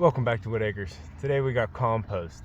Welcome back to Whitt Acres. Today we got compost.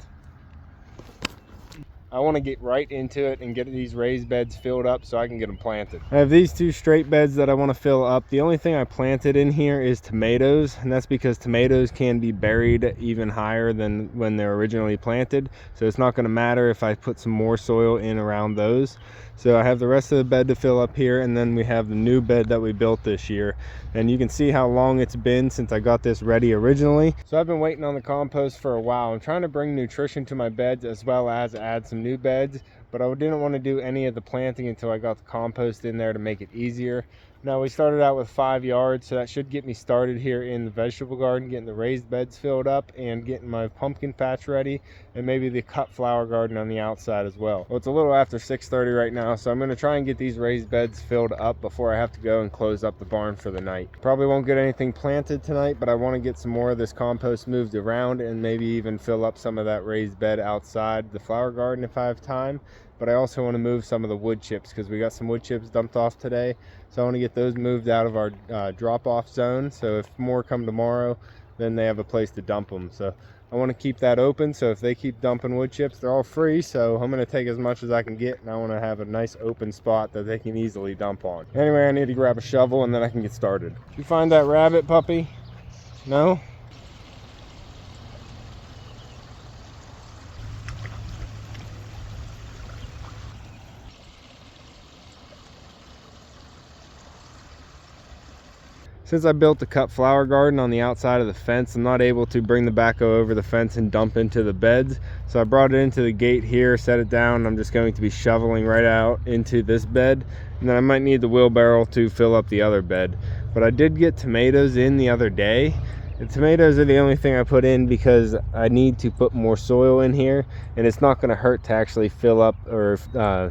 I want to get right into it and get these raised beds filled up so I can get them planted. I have these two straight beds that I want to fill up. The only thing I planted in here is tomatoes, and that's because tomatoes can be buried even higher than when they're originally planted. So it's not going to matter if I put some more soil in around those. So I have the rest of the bed to fill up here, and then we have the new bed that we built this year. And you can see how long it's been since I got this ready originally. So I've been waiting on the compost for a while. I'm trying to bring nutrition to my beds as well as add some new beds, but I didn't want to do any of the planting until I got the compost in there to make it easier. Now we started out with 5 yards, so that should get me started here in the vegetable garden, getting the raised beds filled up and getting my pumpkin patch ready, and maybe the cut flower garden on the outside as well. Well, it's a little after 6:30 right now, so I'm going to try and get these raised beds filled up before I have to go and close up the barn for the night. Probably won't get anything planted tonight, but I want to get some more of this compost moved around and maybe even fill up some of that raised bed outside the flower garden if I have time. But I also want to move some of the wood chips because we got some wood chips dumped off today. So I want to get those moved out of our drop-off zone. So if more come tomorrow, then they have a place to dump them. So I want to keep that open. So if they keep dumping wood chips, they're all free. So I'm going to take as much as I can get, and I want to have a nice open spot that they can easily dump on. Anyway, I need to grab a shovel and then I can get started. Did you find that rabbit, puppy? No? Since I built the cut flower garden on the outside of the fence, I'm not able to bring the backhoe over the fence and dump into the beds. So I brought it into the gate here, set it down, and I'm just going to be shoveling right out into this bed. And then I might need the wheelbarrow to fill up the other bed. But I did get tomatoes in the other day. The tomatoes are the only thing I put in because I need to put more soil in here, and it's not going to hurt to actually fill up or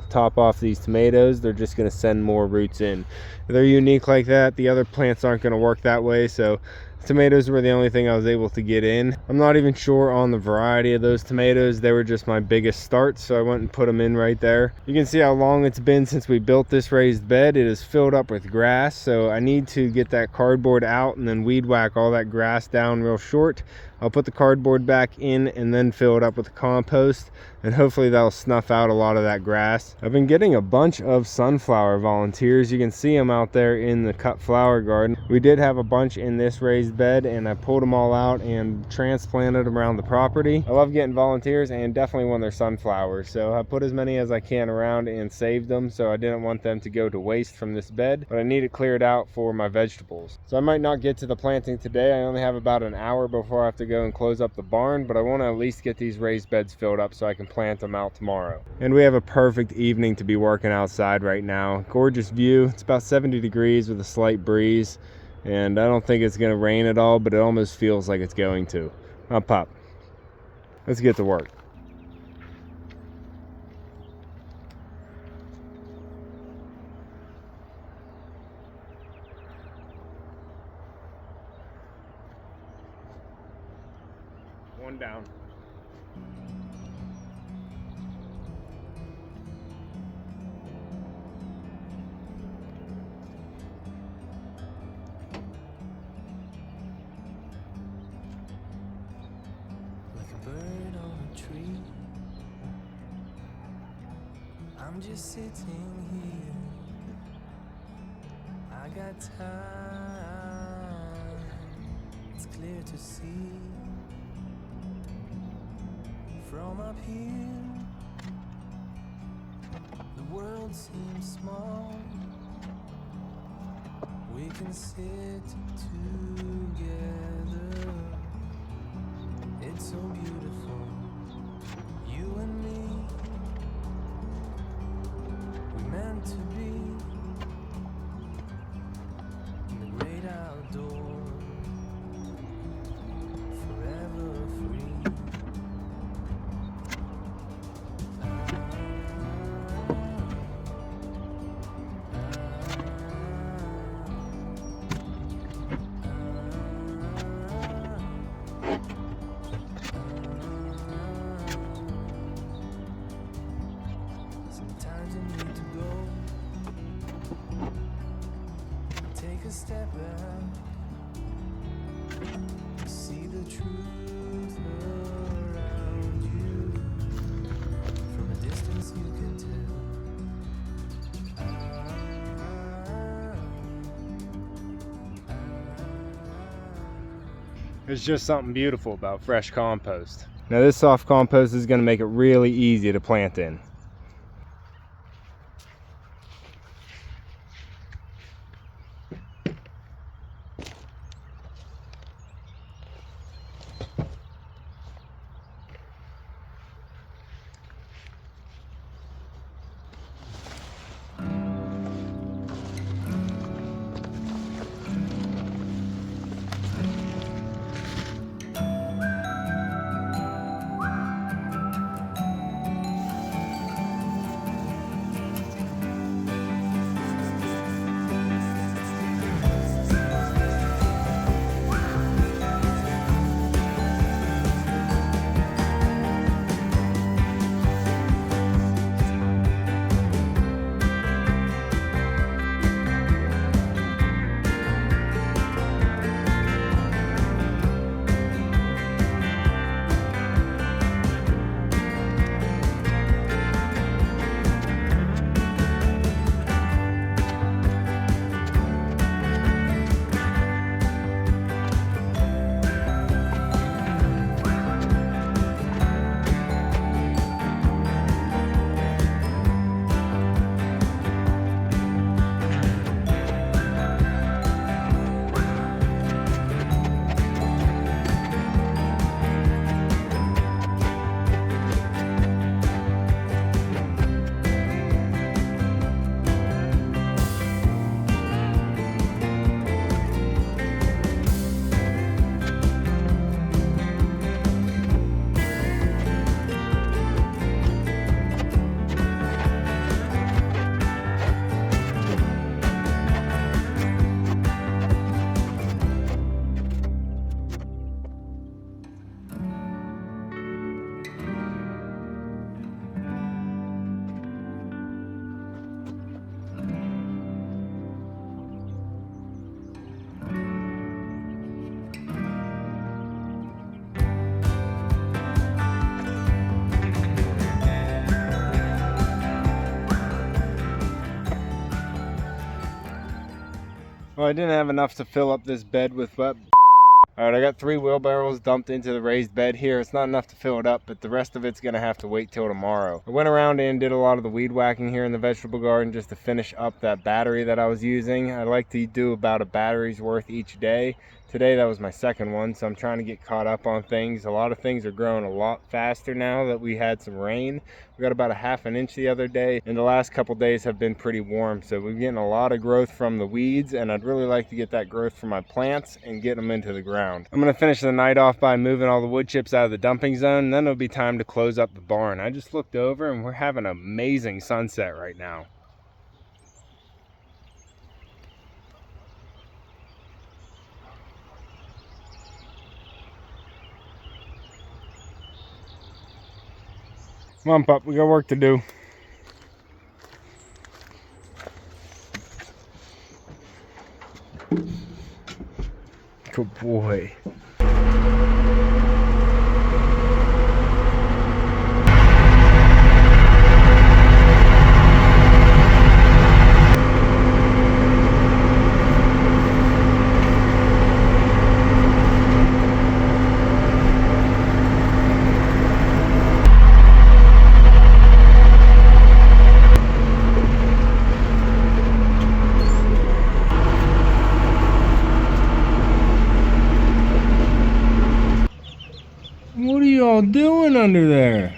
top off these tomatoes. They're just going to send more roots in. They're unique like that. The other plants aren't going to work that way, so tomatoes were the only thing I was able to get in. I'm not even sure on the variety of those tomatoes. They were just my biggest start, so I went and put them in right there. You can see how long it's been since we built this raised bed. It is filled up with grass, so I need to get that cardboard out and then weed whack all that grass down real short. I'll put the cardboard back in and then fill it up with the compost, and hopefully that'll snuff out a lot of that grass. I've been getting a bunch of sunflower volunteers. You can see them out there in the cut flower garden. We did have a bunch in this raised bed, and I pulled them all out and transplanted them around the property. I love getting volunteers, and definitely when they're sunflowers. So I put as many as I can around and saved them, so I didn't want them to go to waste from this bed, but I need it cleared out for my vegetables. So I might not get to the planting today. I only have about an hour before I have to go and close up the barn, but I want to at least get these raised beds filled up so I can plant them out tomorrow. And we have a perfect evening to be working outside right now. Gorgeous view. It's about 70 degrees with a slight breeze, and I don't think it's going to rain at all, but it almost feels like it's going to. Up, pop. Let's get to work. One down. Like a bird on a tree, I'm just sitting here. I got time, it's clear to see. From up here, the world seems small. We can sit together. It's so beautiful, you and me. We're meant to be in the great outdoors, forever free. Sometimes I need to go, take a step back, see the the truth around you. From a distance you can tell. There's just something beautiful about fresh compost. Now this soft compost is going to make it really easy to plant in. Well, I didn't have enough to fill up this bed with wet. All right, I got 3 wheelbarrows dumped into the raised bed here. It's not enough to fill it up, but the rest of it's gonna have to wait till tomorrow. I went around and did a lot of the weed whacking here in the vegetable garden just to finish up that battery that I was using. I like to do about a battery's worth each day. Today that was my second one, so I'm trying to get caught up on things. A lot of things are growing a lot faster now that we had some rain. We got about a ½ an inch the other day, and the last couple days have been pretty warm, so we're getting a lot of growth from the weeds, and I'd really like to get that growth from my plants and get them into the ground. I'm gonna finish the night off by moving all the wood chips out of the dumping zone, and then it'll be time to close up the barn. I just looked over and we're having an amazing sunset right now. Come on, pup, we got work to do. Good boy. What are y'all doing under there?